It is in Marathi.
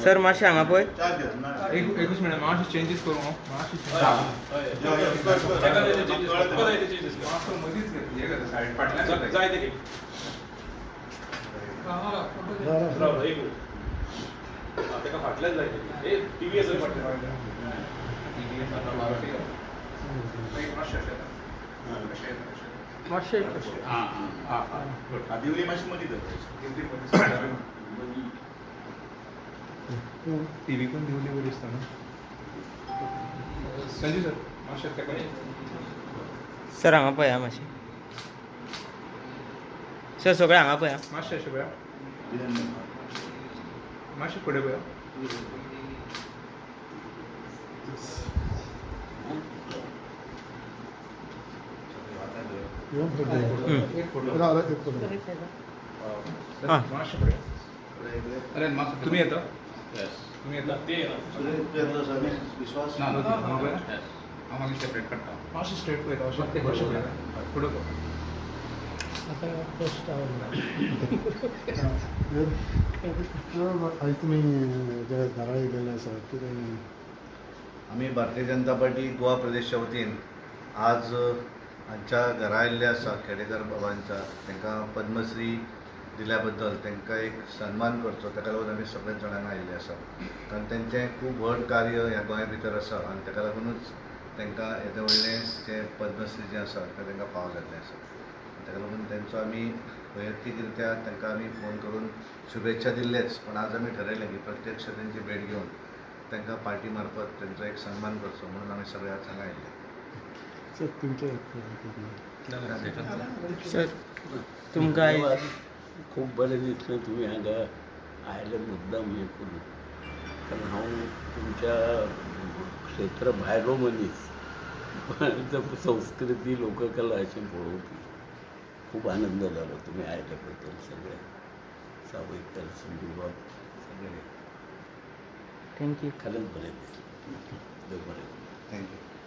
सर मातशें हांगा पळय एकूच मिनट मातशें चेंजीस करूं मातशें मदींच हे करता सायड फाटल्यान जाय ते ताका फाटल्यान जाय ए टीव्हीएस फाटल्यान टीव्हीएस आता मारुती मातशें दिवली मातशी मदीं टीव्ही पण दिवली बरी दिसता ना संजय सर मातशें ताका सर हांगा पळया मातशें सर सगळें हांगा पळया मातशें अशें पळया मातशें फुडें पळया एक फोटो मातशें फुडें अरे मातसो तुमी येता तुमी येता विश्वास ना हांगा पळया हांव मागीर सेपरेट काडटा मातशें स्ट्रेट पळयता अशें मातशें पळया फुडें पळय आज तुम्ही घरा गेले आसा कितें आम्ही भारतीय जनता पार्टी गोवा प्रदेशच्या वतीन आज हांच्या घरा आयिल्ले आसा खेडेकर बाबांच्या तांकां पद्मश्री दिल्या बद्दल तांकां एक सन्मान करचो ताका लागून आमी सगळे जाणांक आयिल्ले आसा कारण तेंचें खूब व्हड कार्य ह्या गोंया भितर आसा आनी ताका लागूनच तांकां येदें व्हडलें जें पद्मश्री जें आसा तें तांकां फावो जाल्लें आसा ताका लागून तेंचो आमी वैयक्तीकरित्या तांकां आमी फोन करून शुभेच्छा दिल्लेच पण आज आमी ठरयलें की प्रत्यक्ष तेंची भेट घेवन तांकां पार्टी मार्फत तेंचो एक सन्मान करचो म्हणून आमी सगळे आज हांगा आयिल्ले सर तुमचे सर तुमकां आयज खूब बरें दिसलें तुमी हांगा आयले मुद्दाम हें करून कारण हांव तुमच्या क्षेत्र भायलो मनीस पण संस्कृती लोककला अशें पळोवपी खूब आनंद जालो तुमी आयले बद्दल सगळे सावयकर संजूबाब सगळे थँक्यू खरेंच बरें दिसलें देव बरें थँक्यू